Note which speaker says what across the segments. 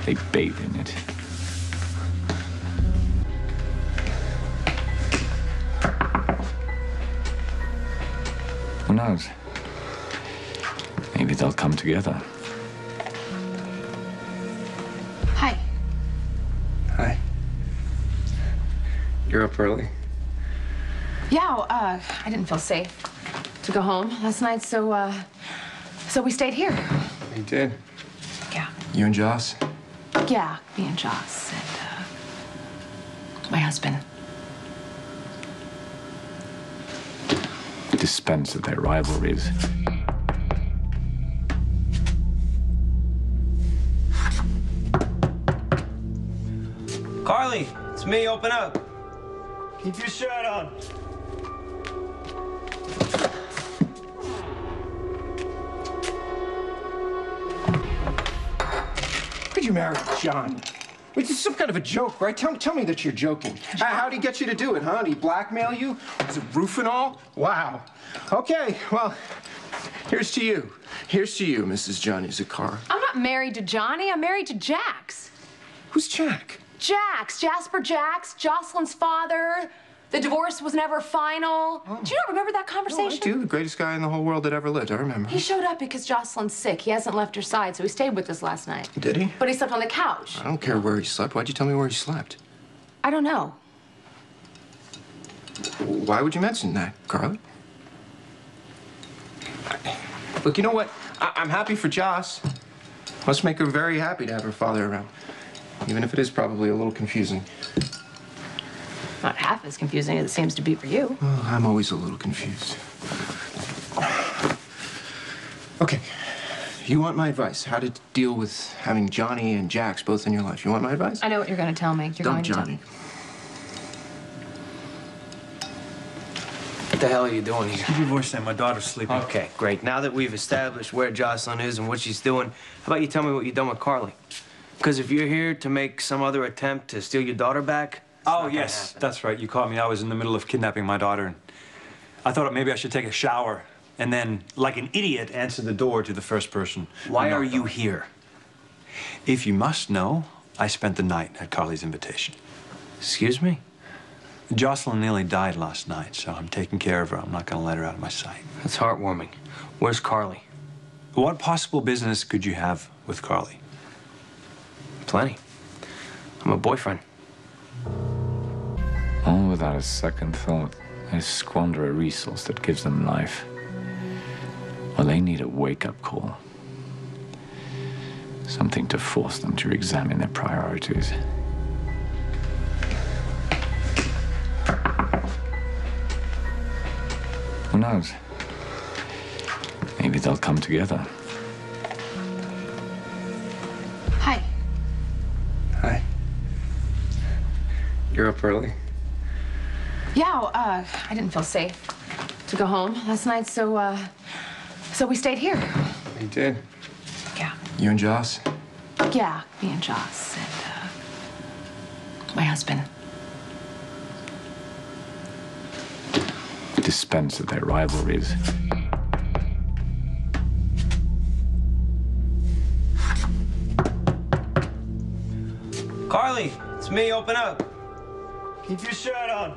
Speaker 1: They bathe in it. Who knows? Maybe they'll come together.
Speaker 2: Hi.
Speaker 3: Hi. You're up early?
Speaker 2: Yeah, I didn't feel safe to go home last night, so we stayed here.
Speaker 3: You did?
Speaker 2: Yeah.
Speaker 3: You and Joss?
Speaker 2: Yeah, me and Joss and, my husband.
Speaker 1: Dispense of their rivalries.
Speaker 4: Carly, it's me. Open up. Keep your shirt on.
Speaker 3: Why'd you marry John? It's some kind of a joke, right? Tell me that you're joking. How'd he get you to do it, huh? Did he blackmail you? Was it roof and all? Wow. Okay, well, here's to you. Here's to you, Mrs. Johnny Zakar.
Speaker 2: I'm not married to Johnny. I'm married to Jax.
Speaker 3: Who's Jack?
Speaker 2: Jax, Jasper Jax, Jocelyn's father. The divorce was never final.
Speaker 3: Oh.
Speaker 2: Do you not remember that conversation?
Speaker 3: Oh, I do. The greatest guy in the whole world that ever lived. I remember.
Speaker 2: He showed up because Jocelyn's sick. He hasn't left her side, so he stayed with us last night.
Speaker 3: Did he?
Speaker 2: But he slept on the couch.
Speaker 3: I don't care where he slept. Why'd you tell me where he slept?
Speaker 2: I don't know.
Speaker 3: Why would you mention that, Carly? Look, you know what? I'm happy for Joss. Must make her very happy to have her father around. Even if it is probably a little confusing.
Speaker 2: Not half as confusing as it seems to be for you.
Speaker 3: Well, I'm always a little confused. Okay, you want my advice? How to deal with having Johnny and Jax both in your life? You want my advice?
Speaker 2: I know what you're going to tell me. You're
Speaker 3: Dump
Speaker 2: going to
Speaker 3: Johnny.
Speaker 4: What the hell are you doing here?
Speaker 5: Keep your voice down. My daughter's sleeping.
Speaker 4: Okay, great. Now that we've established where Jocelyn is and what she's doing, how about you tell me what you've done with Carly? Because if you're here to make some other attempt to steal your daughter back...
Speaker 5: Oh, yes, that's right. You caught me. I was in the middle of kidnapping my daughter, and I thought maybe I should take a shower and then, like an idiot, answer the door to the first person.
Speaker 4: Why are you here?
Speaker 5: If you must know, I spent the night at Carly's invitation.
Speaker 4: Excuse me?
Speaker 5: Jocelyn nearly died last night, so I'm taking care of her. I'm not going to let her out of my sight.
Speaker 4: That's heartwarming. Where's Carly?
Speaker 5: What possible business could you have with Carly?
Speaker 4: Plenty. I'm a boyfriend.
Speaker 1: All without a second thought. They squander a resource that gives them life. Well, they need a wake-up call. Something to force them to examine their priorities. Who knows? Maybe they'll come together.
Speaker 2: Hi.
Speaker 3: Hi. You're up early?
Speaker 2: Yeah, I didn't feel safe to go home last night, so we stayed here.
Speaker 3: You did?
Speaker 2: Yeah.
Speaker 3: You and Joss?
Speaker 2: Yeah, me and Joss and, my husband.
Speaker 1: Dispense of their rivalries.
Speaker 4: Carly, it's me. Open up. Keep your shirt on.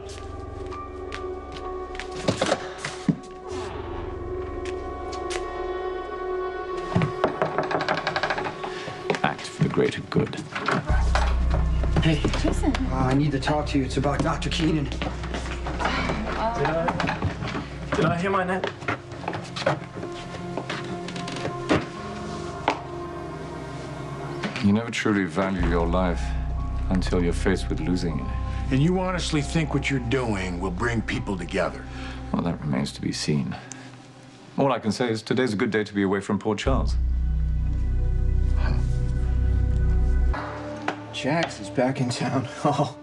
Speaker 1: Act for the greater good.
Speaker 6: Hey,
Speaker 2: Jason.
Speaker 6: I need to talk to you. It's about Dr. Keenan.
Speaker 5: Did I hear my name?
Speaker 1: You never truly value your life until you're faced with losing it.
Speaker 7: And you honestly think what you're doing will bring people together?
Speaker 1: Well, that remains to be seen. All I can say is today's a good day to be away from Port Charles.
Speaker 3: Jax is back in town. Oh,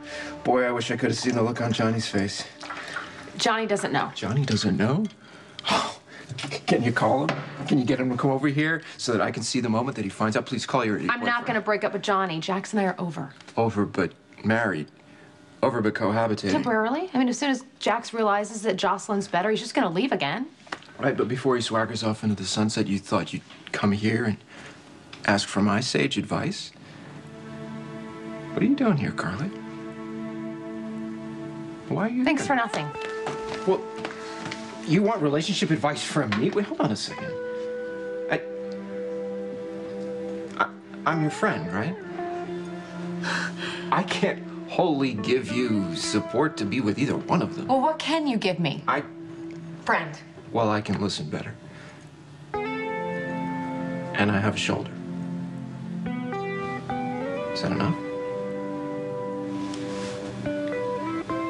Speaker 3: boy, I wish I could have seen the look on Johnny's face.
Speaker 2: Johnny doesn't know.
Speaker 3: Johnny doesn't know? Oh, can you call him? Can you get him to come over here so that I can see the moment that he finds out? Please call your
Speaker 2: I'm not going to break up with Johnny. Jax and I are over.
Speaker 3: Over but married. Over but cohabitating.
Speaker 2: Temporarily? I mean, as soon as Jax realizes that Jocelyn's better, he's just going to leave again.
Speaker 3: Right, but before he swaggers off into the sunset, you thought you'd come here and ask for my sage advice? What are you doing here, Carly? Why are you
Speaker 2: Thanks for
Speaker 3: here?
Speaker 2: nothing.
Speaker 3: Well, you want relationship advice from me? Wait, hold on a second. I'm your friend, right? I can't wholly give you support to be with either one of them.
Speaker 2: Well, what can you give me? Friend.
Speaker 3: Well, I can listen better. And I have a shoulder. Is that enough?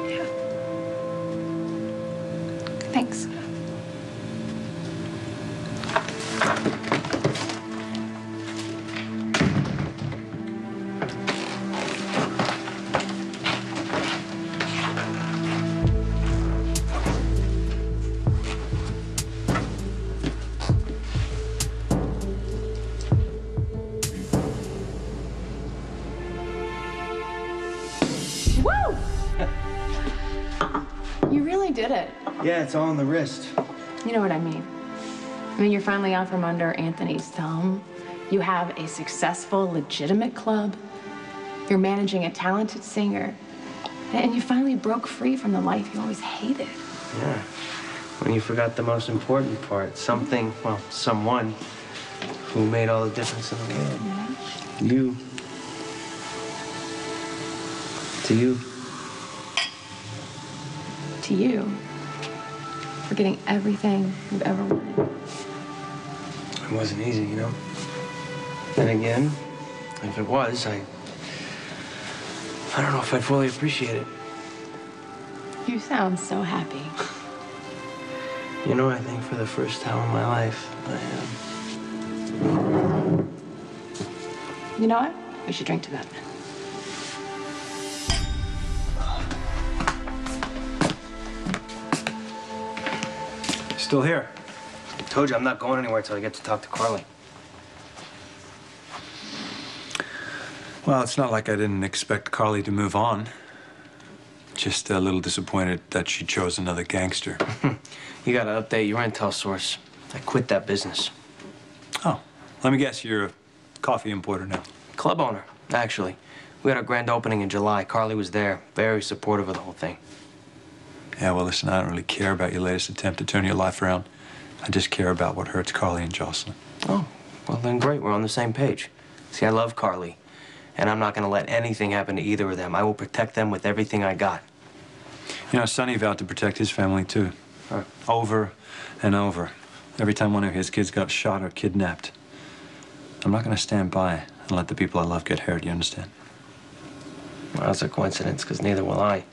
Speaker 2: Yeah. Thanks. Woo! You really did it.
Speaker 4: Yeah, it's all on the wrist.
Speaker 2: You know what I mean. I mean, you're finally out from under Anthony's thumb. You have a successful, legitimate club. You're managing a talented singer. And you finally broke free from the life you always hated.
Speaker 4: Yeah. When you forgot the most important part, something, well, someone who made all the difference in the world. You. To you.
Speaker 2: To you. For getting everything you've ever wanted.
Speaker 4: It wasn't easy, you know? Then again, if it was, I don't know if I'd fully appreciate it.
Speaker 2: You sound so happy.
Speaker 4: You know, I think for the first time in my life, I am.
Speaker 2: You know what? We should drink to that.
Speaker 5: Still here.
Speaker 4: I told you I'm not going anywhere till I get to talk to Carly.
Speaker 5: Well, it's not like I didn't expect Carly to move on. Just a little disappointed that she chose another gangster.
Speaker 4: You gotta update your intel source. I quit that business.
Speaker 5: Oh, let me guess, you're a coffee importer now.
Speaker 4: Club owner, actually. We had our grand opening in July. Carly was there, very supportive of the whole thing.
Speaker 5: Yeah, well, listen, I don't really care about your latest attempt to turn your life around. I just care about what hurts Carly and Jocelyn.
Speaker 4: Oh, well then great, we're on the same page. See, I love Carly, and I'm not gonna let anything happen to either of them. I will protect them with everything I got.
Speaker 5: You know, Sonny vowed to protect his family, too.
Speaker 4: Huh.
Speaker 5: Over and over. Every time one of his kids got shot or kidnapped. I'm not gonna stand by and let the people I love get hurt, you understand?
Speaker 4: Well, that's a coincidence, because neither will I.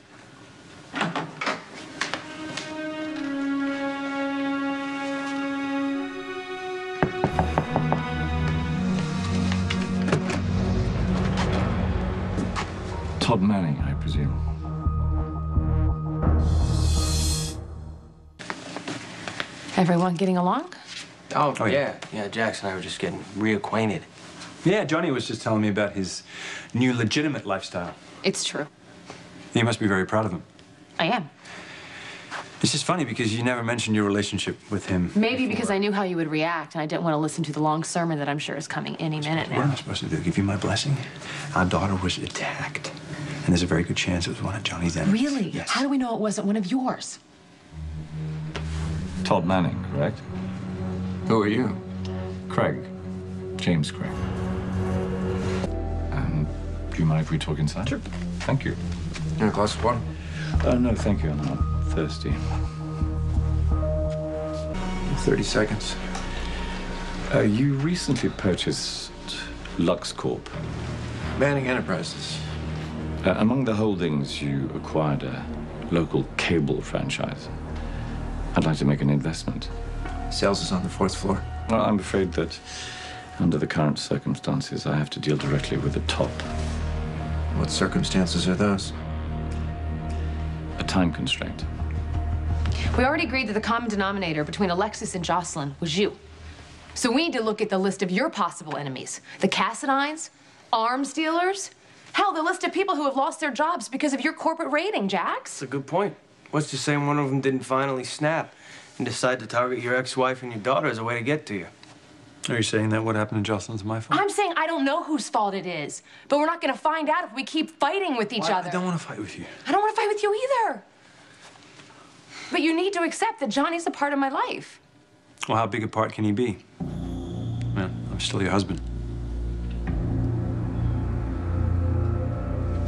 Speaker 1: Todd Manning, I presume.
Speaker 2: Everyone getting along?
Speaker 4: Oh,
Speaker 5: Oh, yeah.
Speaker 4: yeah. Jax and I were just getting reacquainted.
Speaker 5: Yeah, Johnny was just telling me about his new legitimate lifestyle.
Speaker 2: It's true.
Speaker 5: You must be very proud of him.
Speaker 2: I am.
Speaker 5: It's just funny because you never mentioned your relationship with him.
Speaker 2: Maybe
Speaker 5: before.
Speaker 2: because I knew how you would react, and I didn't want to listen to the long sermon that I'm sure is coming any minute
Speaker 5: What am
Speaker 2: now.
Speaker 5: I supposed to do? Give you my blessing? Our daughter was attacked. And there's a very good chance it was one of Johnny's enemies.
Speaker 2: Really?
Speaker 5: Yes.
Speaker 2: How do we know it wasn't one of yours?
Speaker 1: Todd Manning, correct?
Speaker 3: Who are you?
Speaker 1: Craig. James Craig. Do you mind if we talk inside? Sure. Thank you.
Speaker 3: You want a glass of water?
Speaker 1: No, thank you. I'm not thirsty.
Speaker 3: 30 seconds.
Speaker 1: You recently purchased LuxCorp.
Speaker 3: Manning Enterprises.
Speaker 1: Among the holdings, you acquired a local cable franchise. I'd like to make an investment.
Speaker 3: Sales is on the 4th floor.
Speaker 1: Well, I'm afraid that under the current circumstances, I have to deal directly with the top.
Speaker 3: What circumstances are those?
Speaker 1: A time constraint.
Speaker 2: We already agreed that the common denominator between Alexis and Jocelyn was you. So we need to look at the list of your possible enemies. The Cassadines, arms dealers, hell, the list of people who have lost their jobs because of your corporate raiding, Jax.
Speaker 4: That's a good point. What's to say one of them didn't finally snap and decide to target your ex-wife and your daughter as a way to get to you?
Speaker 5: Are you saying that what happened to Jocelyn's my fault?
Speaker 2: I'm saying I don't know whose fault it is, but we're not going to find out if we keep fighting with each other.
Speaker 5: I don't want to fight with you.
Speaker 2: I don't want to fight with you either. But you need to accept that Johnny's a part of my life.
Speaker 5: Well, how big a part can he be? Man, I'm still your husband.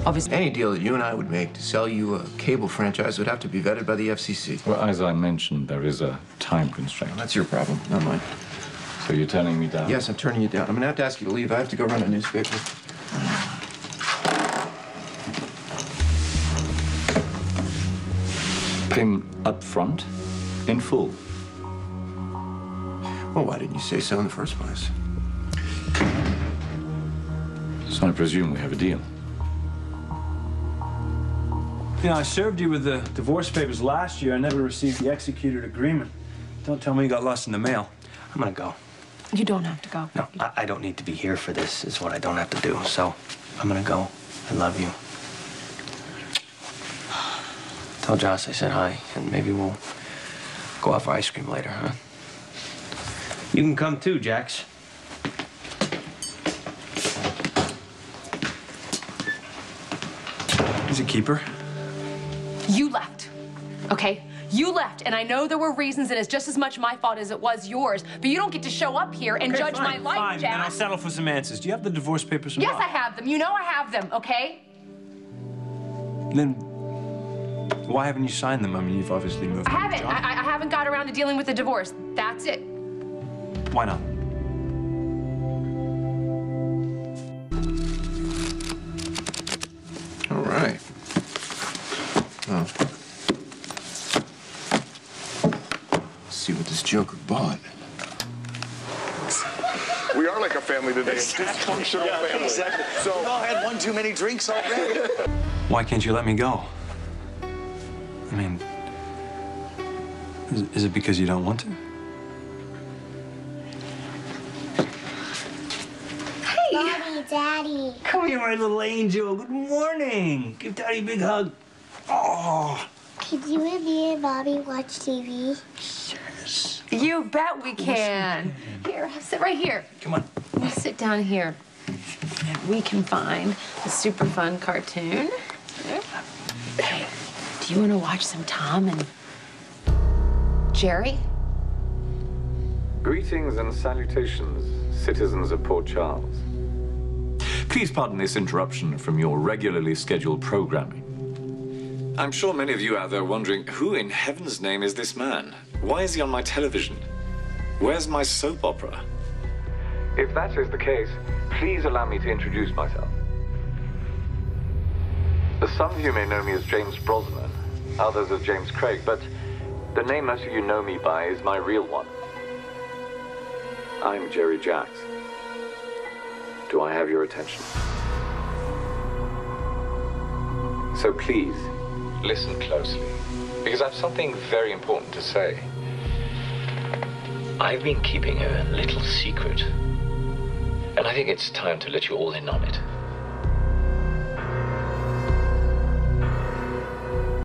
Speaker 2: Obviously.
Speaker 3: Any deal that you and I would make to sell you a cable franchise would have to be vetted by the FCC.
Speaker 1: Well, as I mentioned, there is a time constraint.
Speaker 3: That's your problem, not mine.
Speaker 1: So you're turning me down?
Speaker 3: Yes, I'm turning you down. I'm gonna have to ask you to leave. I have to go run a newspaper.
Speaker 1: Payment up front, in full.
Speaker 3: Well, why didn't you say so in the first place?
Speaker 1: So I presume we have a deal.
Speaker 5: You know, I served you with the divorce papers last year. I never received the executed agreement. Don't tell me you got lost in the mail.
Speaker 4: I'm gonna go.
Speaker 2: You don't have to go.
Speaker 4: No, I don't need to be here for this, is what I don't have to do. So, I'm gonna go. I love you. Tell Joss I said hi, and maybe we'll go out for ice cream later, huh? You can come too, Jax.
Speaker 5: He's a keeper.
Speaker 2: You left, okay? You left, and I know there were reasons, and it's just as much my fault as it was yours, but you don't get to show up here and judge my life,
Speaker 5: Fine,
Speaker 2: Jack.
Speaker 5: then I'll settle for some answers. Do you have the divorce papers from
Speaker 2: Yes,
Speaker 5: Bob?
Speaker 2: I have them. You know I have them, okay?
Speaker 5: Then why haven't you signed them? I mean, you've obviously moved
Speaker 2: I
Speaker 5: on.
Speaker 2: haven't. I haven't got around to dealing with the divorce. That's it.
Speaker 5: Why not?
Speaker 3: All right. Oh. Let's see what this joker bought.
Speaker 8: We are like a family today, a dysfunctional family.
Speaker 9: Exactly.
Speaker 8: So,
Speaker 9: We've all had one too many drinks already.
Speaker 5: Why can't you let me go? I mean, is it because you don't want to?
Speaker 10: Mommy, Daddy.
Speaker 4: Come here, my little angel. Good morning. Give Daddy a big hug. Oh.
Speaker 10: Could you and me and Mommy watch TV?
Speaker 4: Yes.
Speaker 2: You bet we can. Here, sit right here.
Speaker 4: Come on.
Speaker 2: We'll sit down here. And we can find a super fun cartoon. Hey, do you want to watch some Tom and Jerry?
Speaker 1: Greetings and salutations, citizens of Port Charles. Please pardon this interruption from your regularly scheduled programming. I'm sure many of you out there are wondering, who in heaven's name is this man? Why is he on my television? Where's my soap opera? If that is the case, please allow me to introduce myself. Some of you may know me as James Brosnan, others as James Craig, but the name most of you know me by is my real one. I'm Jerry Jax. Do I have your attention? So please, listen closely, because I have something very important to say. I've been keeping a little secret, and I think it's time to let you all in on it.